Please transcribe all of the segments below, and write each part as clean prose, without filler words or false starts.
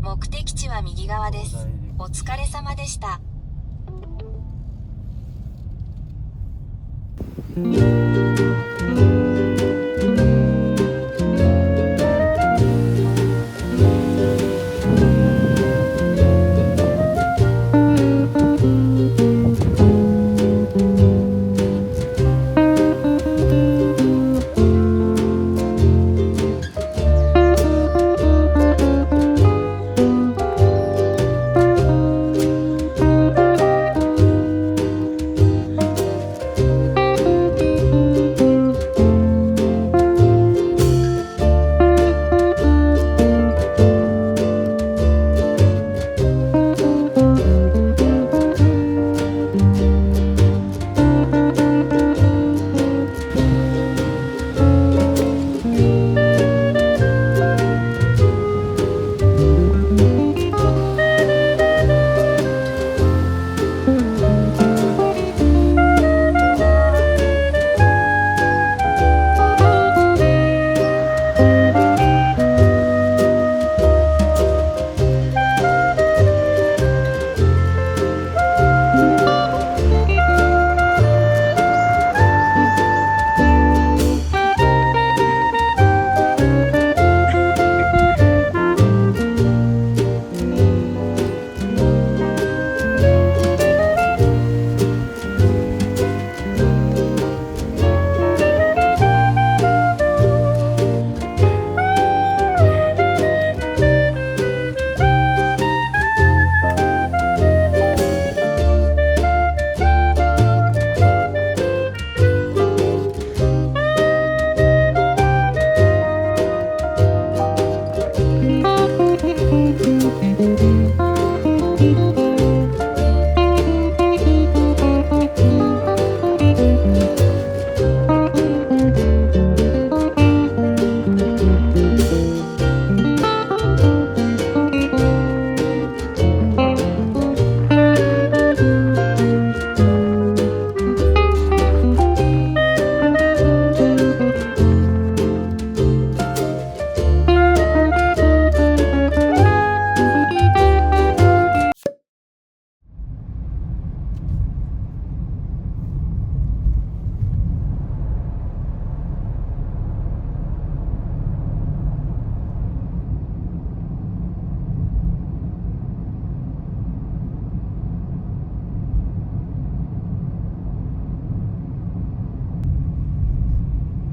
目的地は右側です。お疲れ様でした。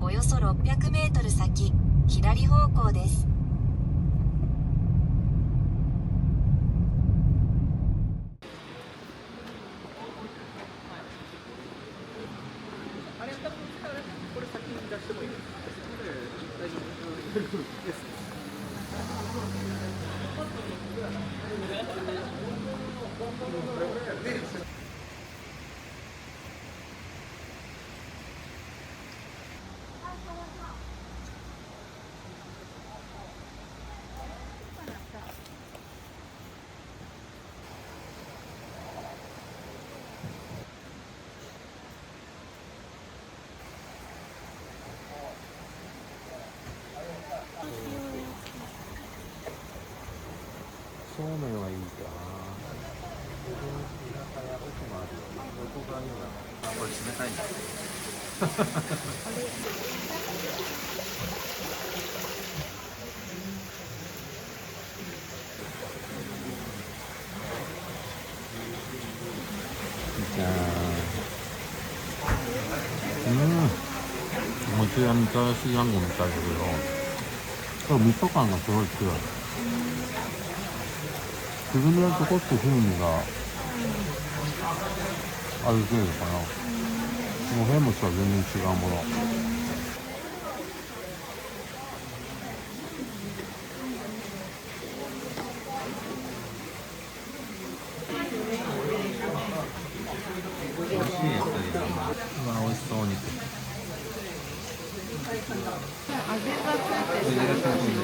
およそ600メートル先、左方向です。これ先に出してもいいですか？こがいいな。あ、これ冷たいんだ。じゃあ、もちろんみたらし団子みたいだけど、これ味噌感がすごい強い。くるみはちょこっと風味がある程度かな。もうヘムスは全然違うもの。美味しいやつで、美味しそうに。味がついてる。味がついてる。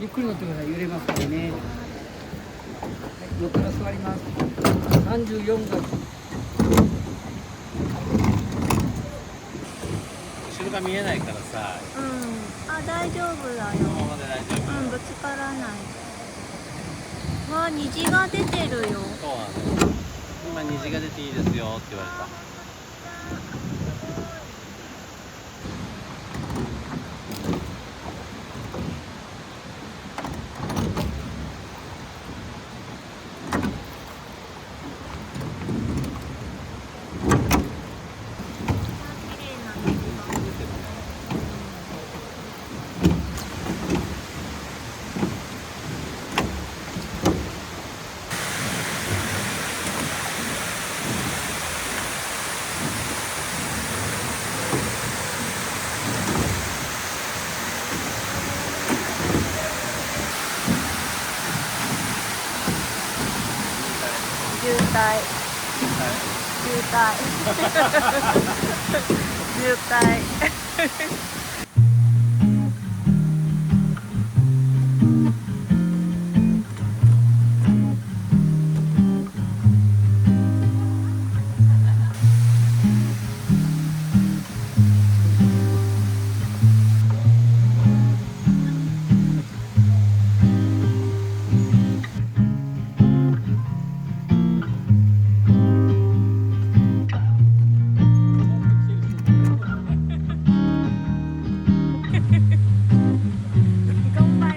ゆっくり乗ってください。揺れますからね。乗ったら座ります。34が後ろが見えないからさ、あ、大丈夫だよ。このままで大丈夫。ぶつからない。わあ、虹が出てるよ。そうなの。今虹が出ていいですよって言われた。綺麗な虹が。渋滞。渋滞。渋滞。頑張れ。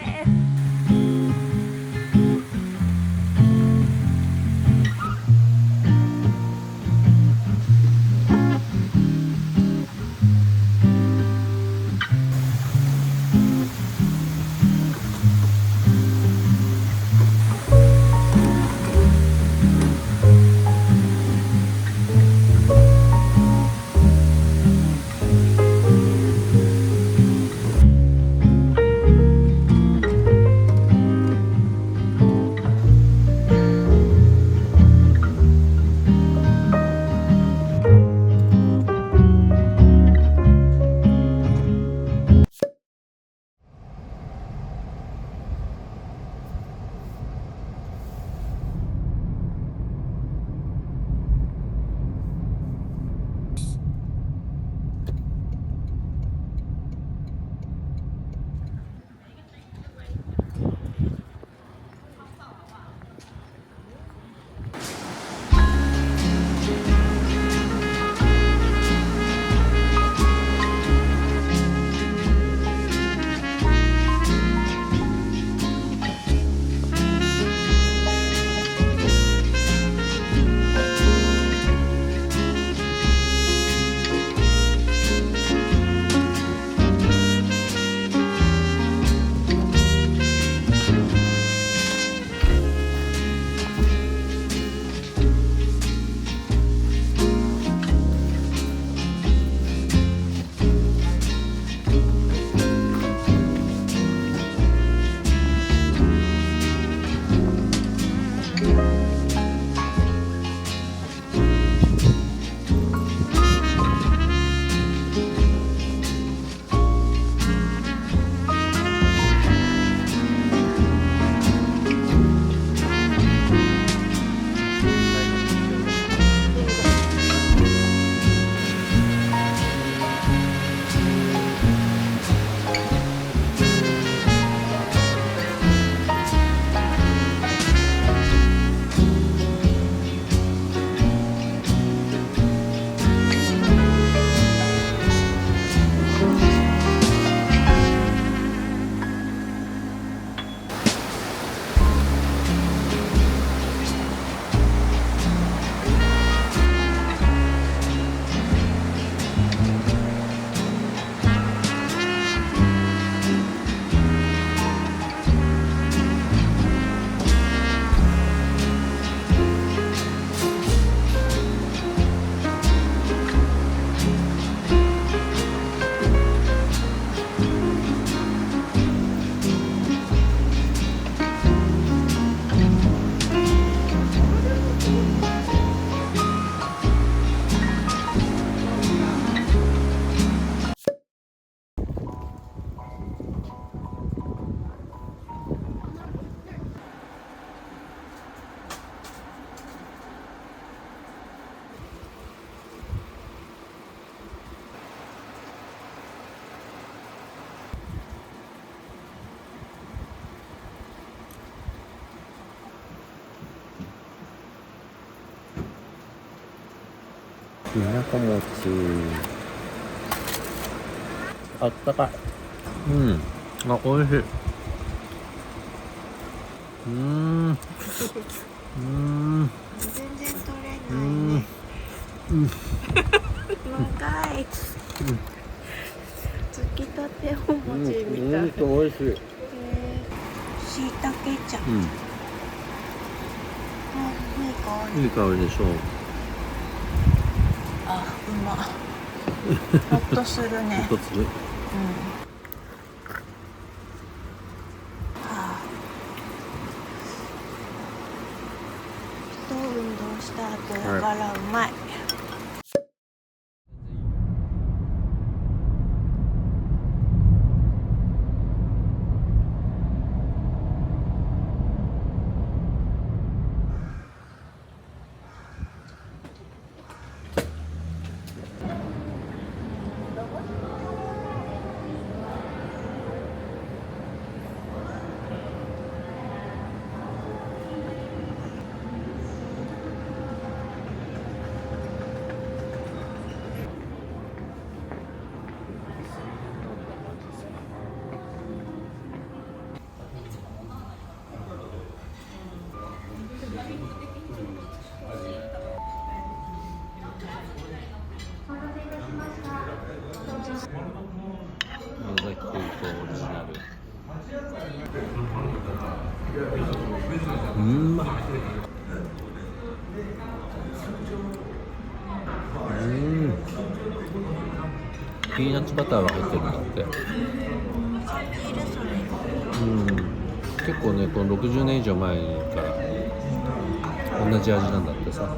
きなこ餅。あったかい。うん。あ、美味しい。全然取れないね。長い。つきたてお餅みたい。美味しい。しいたけ茶。うん。いい香り。いい香りでしょう。あ、うま。ほっとするね。一つ。うん。あ、一運動した後だからうまい。宮崎空港オリジナル。まっ。ピーナッツバターが入ってるんだって。結構ね、この60年以上前から同じ味なんだってさ。